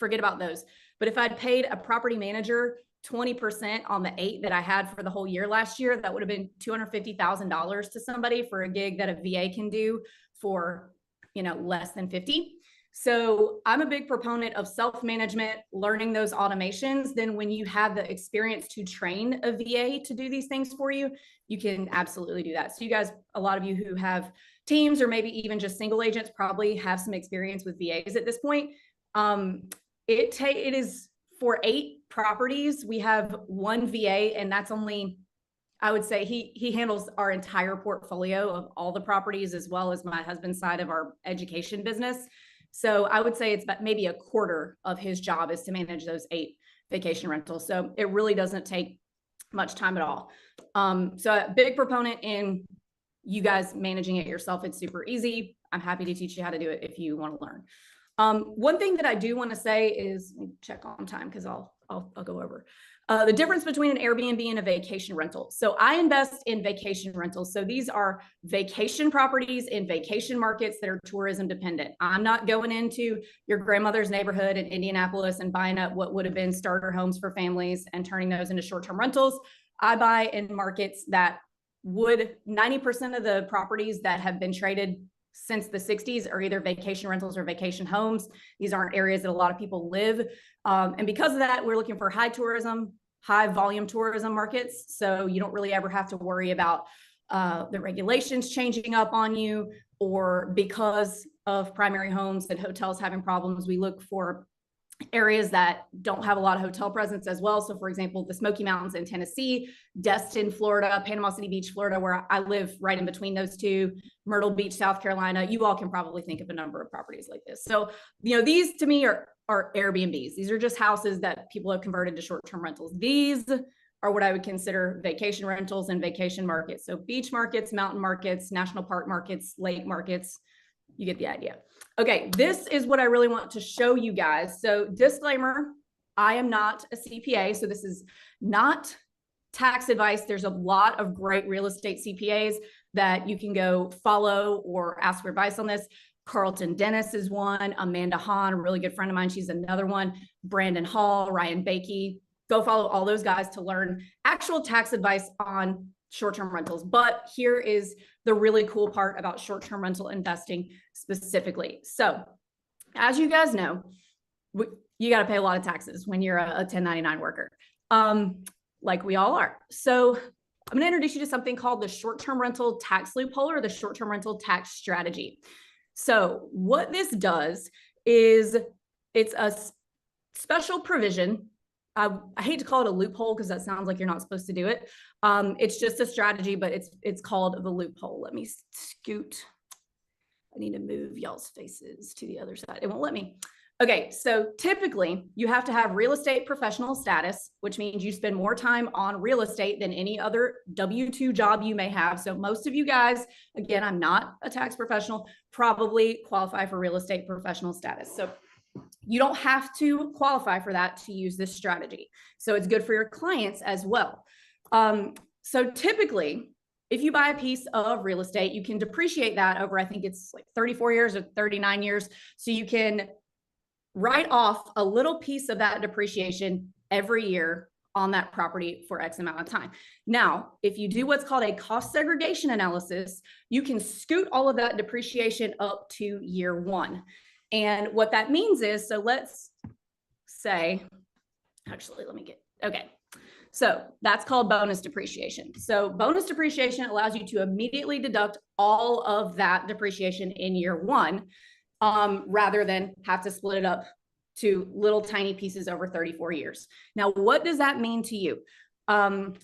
forget about those. But if I'd paid a property manager 20% on the 8 that I had for the whole year last year, that would have been $250,000 to somebody for a gig that a VA can do for, less than 50. So I'm a big proponent of self-management, learning those automations. Then when you have the experience to train a VA to do these things for you, you can absolutely do that. So you guys, a lot of you who have teams or maybe even just single agents probably have some experience with VAs at this point. It is for 8 properties. We have 1 VA, and that's only, I would say he handles our entire portfolio of all the properties, as well as my husband's side of our education business. So I would say it's about maybe a quarter of his job is to manage those 8 vacation rentals. So it really doesn't take much time at all. So a big proponent in you guys managing it yourself. It's super easy. I'm happy to teach you how to do it if you want to learn. One thing that I do want to say is, let me check on time because I'll go over the difference between an Airbnb and a vacation rental. So I invest in vacation rentals. So these are vacation properties in vacation markets that are tourism dependent. I'm not going into your grandmother's neighborhood in Indianapolis and buying up what would have been starter homes for families and turning those into short-term rentals. I buy in markets that 90% of the properties that have been traded since the 60s are either vacation rentals or vacation homes. These aren't areas that a lot of people live. And because of that, we're looking for high tourism, high volume tourism markets. So you don't really ever have to worry about the regulations changing up on you, or because of primary homes and hotels having problems, we look for areas that don't have a lot of hotel presence as well. So for example, the Smoky Mountains in Tennessee, Destin, Florida, Panama City Beach, Florida, where I live right in between those two, Myrtle Beach, South Carolina. You all can probably think of a number of properties like this. So, these to me are Airbnbs. These are just houses that people have converted to short-term rentals. These are what I would consider vacation rentals and vacation markets. So beach markets, mountain markets, national park markets, lake markets. You get the idea. Okay, this is what I really want to show you guys. So disclaimer, I am not a CPA, so this is not tax advice. There's a lot of great real estate CPAs that you can go follow or ask for advice on this. Carlton Dennis is one, Amanda Hahn, a really good friend of mine. She's another one. Brandon Hall, Ryan Bakey. Go follow all those guys to learn actual tax advice on short-term rentals. But here is the really cool part about short-term rental investing specifically. So as you guys know, you got to pay a lot of taxes when you're a 1099 worker, like we all are. So I'm going to introduce you to something called the short-term rental tax loophole, or the short-term rental tax strategy. So what this does is it's a special provision. I hate to call it a loophole because that sounds like you're not supposed to do it. It's just a strategy, but it's called the loophole. Let me scoot. I need to move y'all's faces to the other side. It won't let me. Okay, so typically you have to have real estate professional status, which means you spend more time on real estate than any other W-2 job you may have. So most of you guys, again, I'm not a tax professional, probably qualify for real estate professional status. So you don't have to qualify for that to use this strategy. So it's good for your clients as well. So typically, if you buy a piece of real estate, you can depreciate that over, I think it's like 34 years or 39 years. So you can write off a little piece of that depreciation every year on that property for X amount of time. Now, if you do what's called a cost segregation analysis, you can scoot all of that depreciation up to year one. And what that means is, so let's say, actually, let me get, okay. So that's called bonus depreciation. So bonus depreciation allows you to immediately deduct all of that depreciation in year one, rather than have to split it up to little tiny pieces over 34 years. Now, what does that mean to you? Hang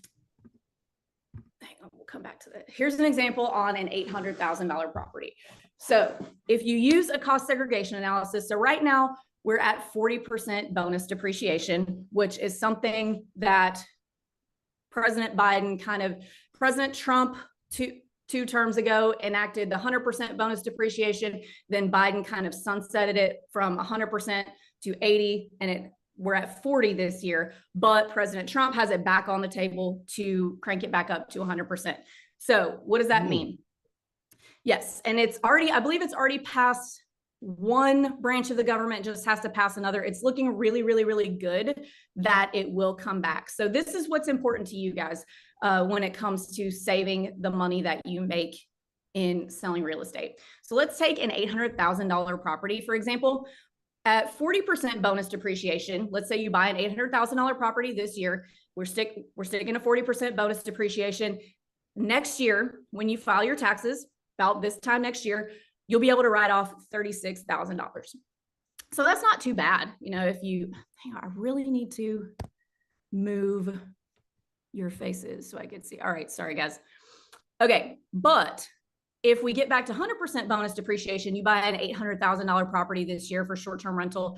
on, we'll come back to that. Here's an example on an $800,000 property. So if you use a cost segregation analysis, so right now we're at 40% bonus depreciation, which is something that President Trump two terms ago enacted the 100% bonus depreciation. Then Biden kind of sunsetted it from 100% to 80, and we're at 40 this year. But President Trump has it back on the table to crank it back up to 100%. So what does that mean? Yes, and it's already, I believe it's already passed one branch of the government, just has to pass another. It's looking really, really, really good that it will come back. So this is what's important to you guys when it comes to saving the money that you make in selling real estate. So let's take an $800,000 property, for example. At 40% bonus depreciation, let's say you buy an $800,000 property this year, we're sticking to 40% bonus depreciation. Next year, when you file your taxes, about this time next year, you'll be able to write off $36,000. So that's not too bad. You know, if you, hang on, I really need to move your faces so I can see. All right, sorry guys. Okay, but if we get back to 100% bonus depreciation, you buy an $800,000 property this year for short-term rental.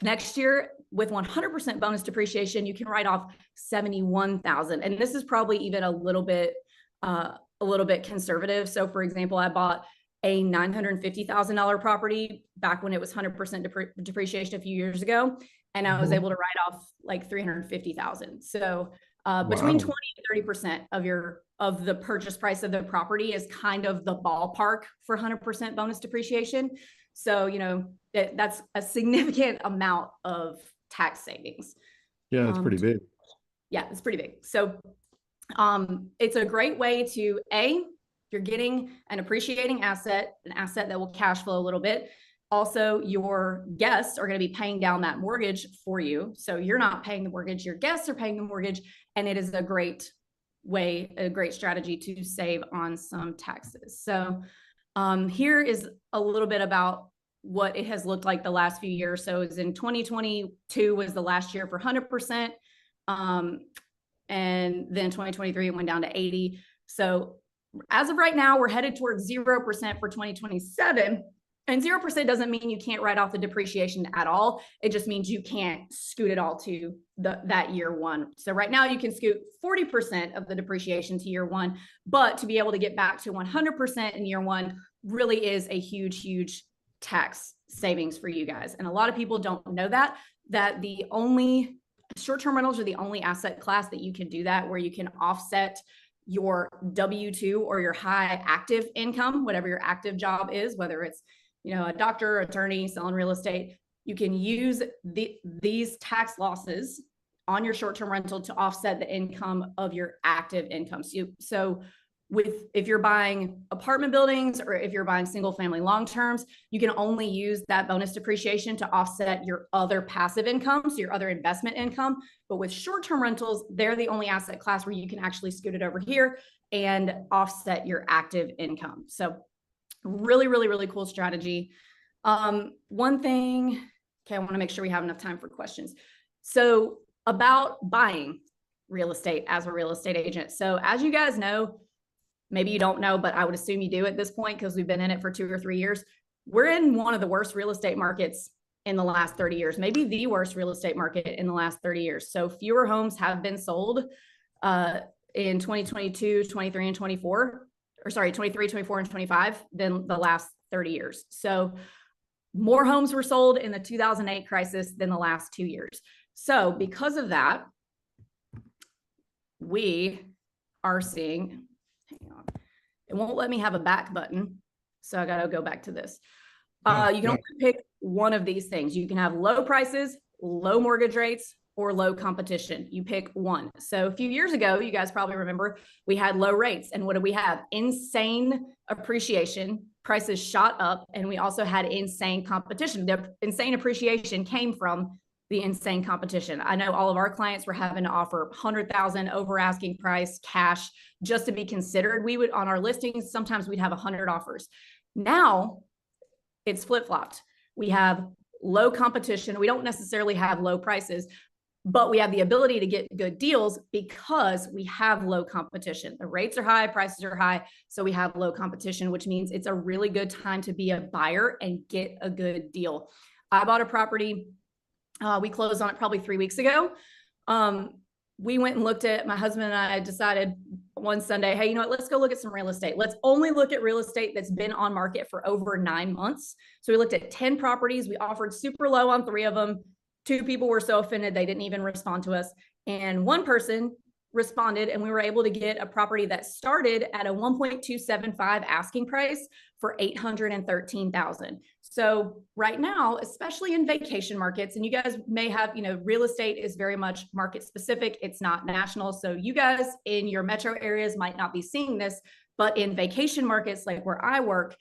Next year, with 100% bonus depreciation, you can write off $71,000. And this is probably even a little bit conservative. So for example, I bought a $950,000 property back when it was 100% depreciation a few years ago, and I was able to write off like $350,000. So between 20 to 30% of the purchase price of the property is kind of the ballpark for 100% bonus depreciation. So, you know, that's a significant amount of tax savings. Yeah, it's pretty big. Yeah, it's pretty big. So it's a great way to, you're getting an appreciating asset, an asset that will cash flow a little bit. Also, your guests are going to be paying down that mortgage for you. So you're not paying the mortgage, your guests are paying the mortgage. And it is a great way, a great strategy to save on some taxes. So here is a little bit about what it has looked like the last few years. So it's in 2022 was the last year for 100%. And then 2023, it went down to 80. So as of right now, we're headed towards 0% for 2027. And 0% doesn't mean you can't write off the depreciation at all. It just means you can't scoot it all to that year one. So right now you can scoot 40% of the depreciation to year one, but to be able to get back to 100% in year one really is a huge, huge tax savings for you guys. And a lot of people don't know that the only short-term rentals are the only asset class that you can do that, where you can offset your W-2 or your high active income, whatever your active job is, whether it's, you know, a doctor, attorney, selling real estate. You can use these tax losses on your short-term rental to offset the income of your active income. So if you're buying apartment buildings or if you're buying single family long terms, you can only use that bonus depreciation to offset your other passive income, so your other investment income. But with short-term rentals, they're the only asset class where you can actually scoot it over here and offset your active income. So really, really, really cool strategy. One thing, okay, I want to make sure we have enough time for questions. So about buying real estate as a real estate agent. So as you guys know, maybe you don't know, but I would assume you do at this point because we've been in it for 2 or 3 years. We're in one of the worst real estate markets in the last 30 years, maybe the worst real estate market in the last 30 years. So fewer homes have been sold in 2022, 23, and 24, or sorry, 23, 24, and 25 than the last 30 years. So more homes were sold in the 2008 crisis than the last 2 years. So because of that, we are seeing, hang on, it won't let me have a back button. So I got to go back to this. You can only pick one of these things. You can have low prices, low mortgage rates, or low competition. You pick one. So a few years ago, you guys probably remember, we had low rates. And what did we have? Insane appreciation. Prices shot up. And we also had insane competition. The insane appreciation came from the insane competition. I know all of our clients were having to offer 100,000 over asking price cash just to be considered. We would, on our listings, sometimes we'd have 100 offers. Now it's flip-flopped. We have low competition. We don't necessarily have low prices, but we have the ability to get good deals because we have low competition. The rates are high, prices are high, so we have low competition, which means it's a really good time to be a buyer and get a good deal. I bought a property. We closed on it probably 3 weeks ago. We went and looked at, my husband and I decided one Sunday, hey, you know what, let's go look at some real estate. Let's only look at real estate that's been on market for over 9 months. So we looked at 10 properties. We offered super low on 3 of them. 2 people were so offended they didn't even respond to us. And 1 person responded, and we were able to get a property that started at a 1.275 asking price for $813,000. So right now, especially in vacation markets, and you guys may have, real estate is very much market specific. It's not national. So you guys in your metro areas might not be seeing this, but in vacation markets, like where I work,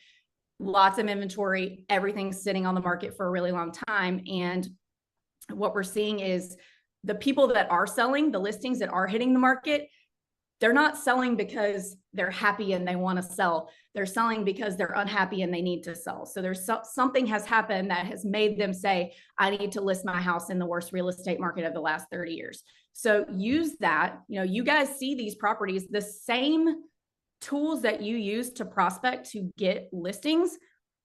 lots of inventory, everything's sitting on the market for a really long time. And what we're seeing is the people that are selling, the listings that are hitting the market, they're not selling because they're happy and they want to sell. They're selling because they're unhappy and they need to sell. So there's something has happened that has made them say, I need to list my house in the worst real estate market of the last 30 years. So use that. You guys see these properties, the same tools that you use to prospect to get listings,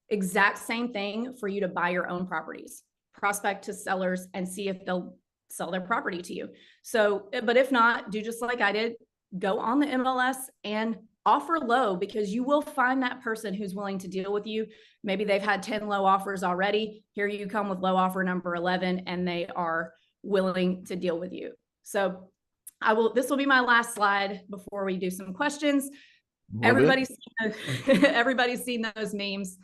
exact same thing for you to buy your own properties. Prospect to sellers and see if they'll sell their property to you. So, but if not, do just like I did, go on the MLS and offer low, because you will find that person who's willing to deal with you. Maybe they've had 10 low offers already. Here you come with low offer number 11, and they are willing to deal with you. So this will be my last slide before we do some questions. Everybody's seen those memes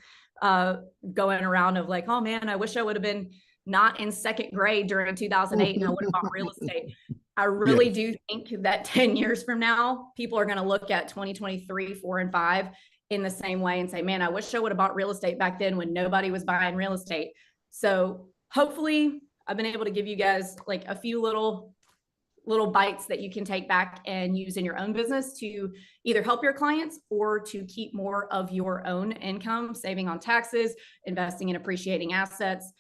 going around of like, oh man, I wish I would have been not in second grade during 2008 and I would have bought real estate. I really do think that 10 years from now, people are going to look at 2023, 4 and 5 in the same way and say, man, I wish I would have bought real estate back then when nobody was buying real estate. So hopefully I've been able to give you guys like a few little bites that you can take back and use in your own business to either help your clients or to keep more of your own income, saving on taxes, investing in appreciating assets.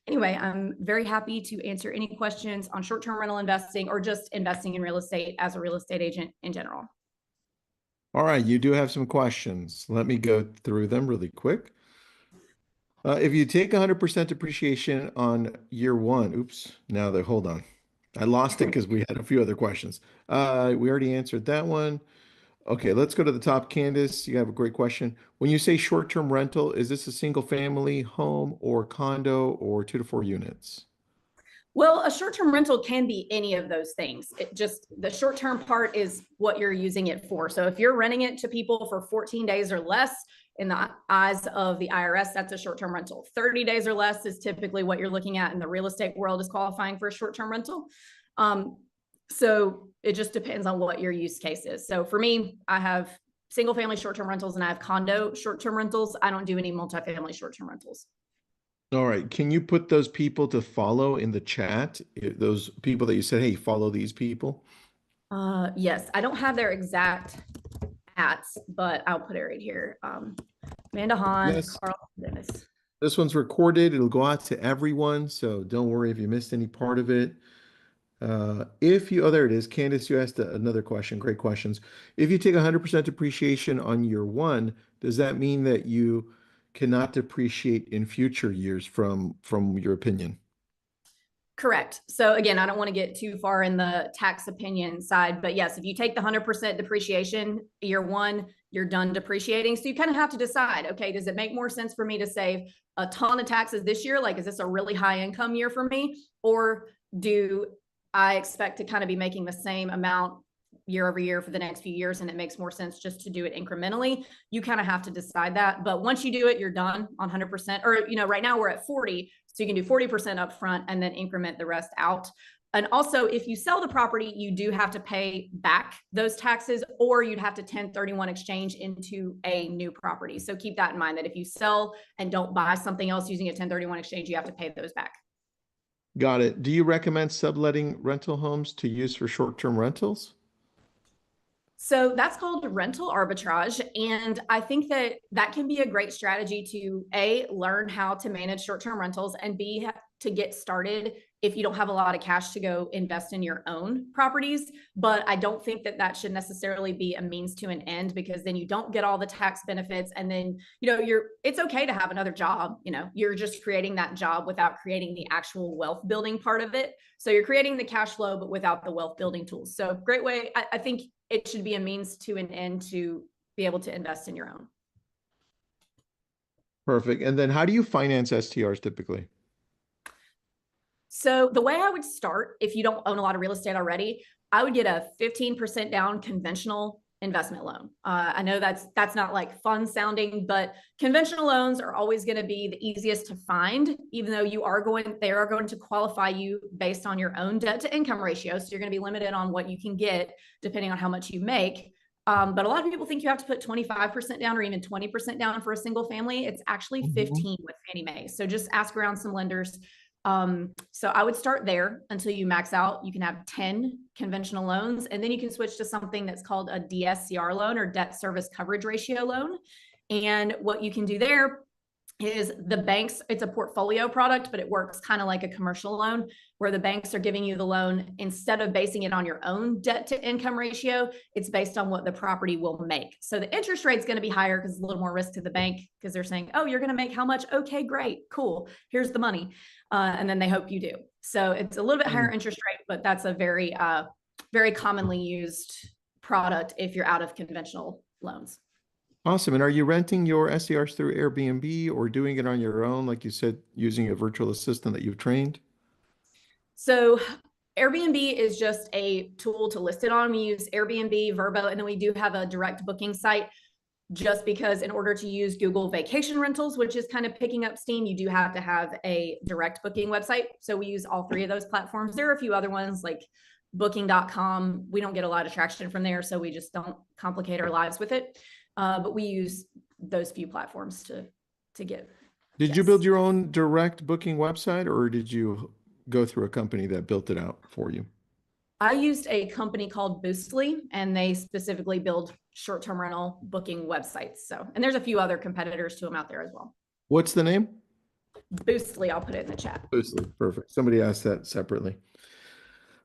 Anyway, I'm very happy to answer any questions on short-term rental investing or just investing in real estate as a real estate agent in general. All right, you do have some questions. Let me go through them really quick. If you take 100% depreciation on year 1, hold on. I lost it because we had a few other questions. We already answered that one. Okay, let's go to the top. Candace, you have a great question. When you say short-term rental, is this a single family home or condo or 2 to 4 units? Well, a short-term rental can be any of those things. The short-term part is what you're using it for. So if you're renting it to people for 14 days or less, in the eyes of the IRS, that's a short-term rental. 30 days or less is typically what you're looking at in the real estate world is qualifying for a short-term rental. So it just depends on what your use case is. So for me, I have single family short-term rentals and I have condo short-term rentals. I don't do any multifamily short-term rentals. All right. Can you put those people to follow in the chat? Those people that you said, hey, follow these people? Yes, I don't have their exact ats, but I'll put it right here. Amanda Hahn, Yes. Carl Dennis. This one's recorded. It'll go out to everyone. So don't worry if you missed any part of it. There it is. Candace, you asked another question. Great questions. If you take 100% depreciation on year 1, does that mean that you cannot depreciate in future years from your opinion? Correct. So again, I don't want to get too far in the tax opinion side, but yes, if you take the 100% depreciation year 1, you're done depreciating. So you kind of have to decide, okay, does it make more sense for me to save a ton of taxes this year? Like, is this a really high income year for me? Or do I expect to kind of be making the same amount year over year for the next few years, and it makes more sense just to do it incrementally, you kind of have to decide that. But once you do it, you're done on 100%. Or, right now we're at 40, so you can do 40% up front and then increment the rest out. And also, if you sell the property, you do have to pay back those taxes, or you'd have to 1031 exchange into a new property. So keep that in mind, that if you sell and don't buy something else using a 1031 exchange, you have to pay those back. Got it. Do you recommend subletting rental homes to use for short-term rentals? So that's called rental arbitrage. And I think that that can be a great strategy to A, learn how to manage short-term rentals, and B, to get started if you don't have a lot of cash to go invest in your own properties. But I don't think that that should necessarily be a means to an end, because then you don't get all the tax benefits. And then, it's okay to have another job. You're just creating that job without creating the actual wealth building part of it. So you're creating the cash flow, but without the wealth building tools. So great way. I think it should be a means to an end to be able to invest in your own. Perfect. And then how do you finance STRs typically? So the way I would start, if you don't own a lot of real estate already, I would get a 15% down conventional investment loan. I know that's not like fun sounding, but conventional loans are always going to be the easiest to find, even though they are going to qualify you based on your own debt to income ratio. So you're going to be limited on what you can get depending on how much you make. But a lot of people think you have to put 25% down or even 20% down for a single family. It's actually 15 with Fannie Mae. So just ask around some lenders. So I would start there until you max out. You can have 10 conventional loans, and then you can switch to something that's called a DSCR loan, or debt service coverage ratio loan. And what you can do there is it's a portfolio product, but it works kind of like a commercial loan, where the banks are giving you the loan. Instead of basing it on your own debt to income ratio, it's based on what the property will make. So the interest rate's going to be higher because it's a little more risk to the bank, because they're saying, oh, you're going to make how much? Okay, great, cool, here's the money. And then they hope you do. So it's a little bit higher interest rate, but that's a very, very commonly used product if you're out of conventional loans. Awesome. And are you renting your STRs through Airbnb or doing it on your own, like you said, using a virtual assistant that you've trained? So Airbnb is just a tool to list it on. We use Airbnb, Vrbo, and then we do have a direct booking site, just because in order to use Google Vacation Rentals, which is kind of picking up steam, you do have to have a direct booking website. So we use all three of those platforms. There are a few other ones like booking.com. We don't get a lot of traction from there, so we just don't complicate our lives with it. But we use those few platforms to get. Did you build your own direct booking website, or did you go through a company that built it out for you? I used a company called Boostly, and they specifically build short-term rental booking websites. So, and there's a few other competitors to them out there as well. What's the name? Boostly. I'll put it in the chat. Boostly. Perfect. Somebody asked that separately.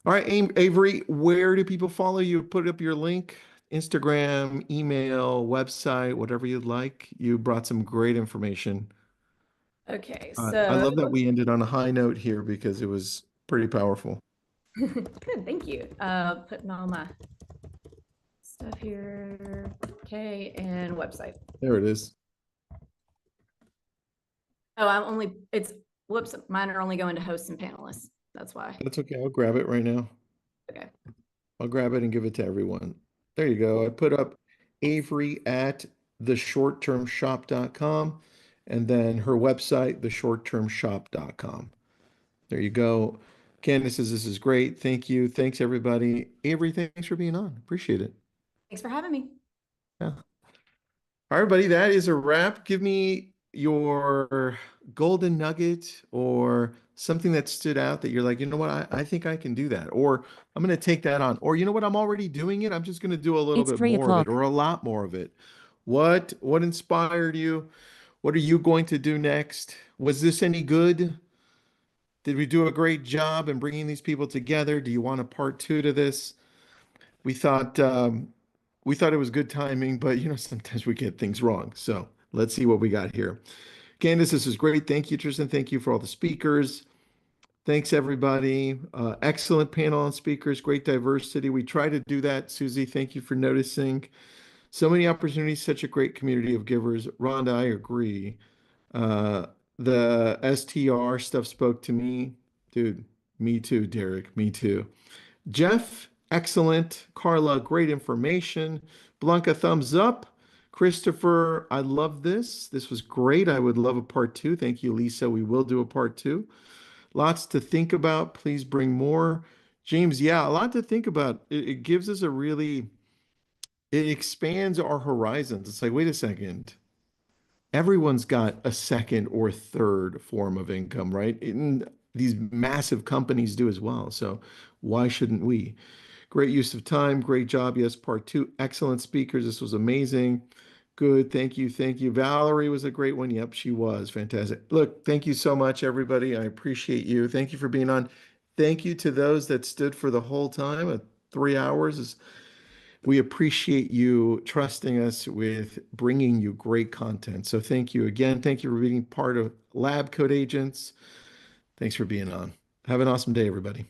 All right, Avery, where do people follow you? Put up your link, Instagram, email, website, whatever you'd like. You brought some great information. Okay, I so love that we ended on a high note here because it was pretty powerful. good, thank you. Putting all my stuff here. Okay, and website. There it is. Oh, whoops, mine are only going to hosts and panelists. That's why. That's okay. I'll grab it right now. Okay. I'll grab it and give it to everyone. There you go. I put up Avery at theshorttermshop.com, and then her website, theshorttermshop.com. There you go. Candace says, this is great. Thank you. Thanks, everybody. Avery, thanks for being on. Appreciate it. Thanks for having me. Yeah. All right, everybody, that is a wrap. Give me your golden nugget or something that stood out that you're like, you know what, I think I can do that. Or I'm going to take that on. Or you know what, I'm already doing it. I'm just going to do a little bit more of it or a lot more of it. What inspired you? What are you going to do next? Was this any good? Did we do a great job in bringing these people together? Do you want a part 2 to this? We thought it was good timing, but sometimes we get things wrong. So let's see what we got here. Candace, this is great. Thank you, Tristan. Thank you for all the speakers. Thanks, everybody. Excellent panel on speakers, great diversity. We try to do that. Susie, thank you for noticing. So many opportunities, such a great community of givers. Rhonda, I agree. The STR stuff spoke to me. Dude, me too, Derek, me too. Jeff, Excellent. Carla, great information. Blanca, thumbs up. Christopher, I love this. This was great. I would love a part two. Thank you, Lisa. We will do a part two. Lots to think about. Please bring more. James, yeah, a lot to think about. It gives us it expands our horizons. It's like, wait a second. Everyone's got a second or third form of income, right? And these massive companies do as well. So why shouldn't we? Great use of time. Great job. Yes, part two. Excellent speakers. This was amazing. Good. Thank you. Thank you. Valerie was a great one. Yep, she was. Fantastic. Look, thank you so much, everybody. I appreciate you. Thank you for being on. Thank you to those that stood for the whole time. 3 hours is, we appreciate you trusting us with bringing you great content. So thank you again. Thank you for being part of Lab Code Agents. Thanks for being on. Have an awesome day, everybody.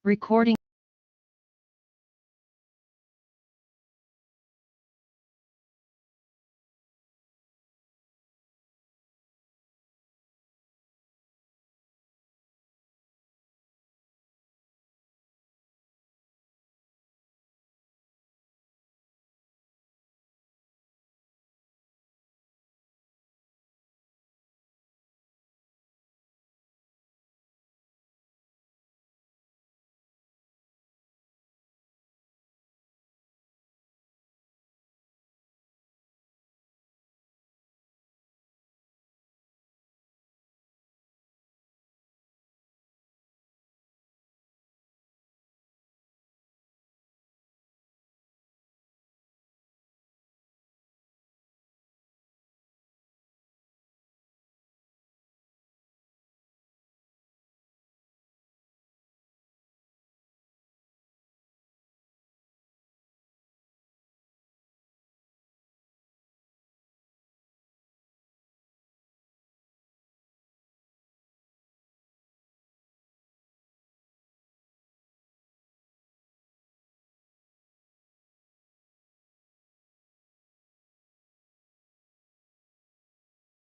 Recording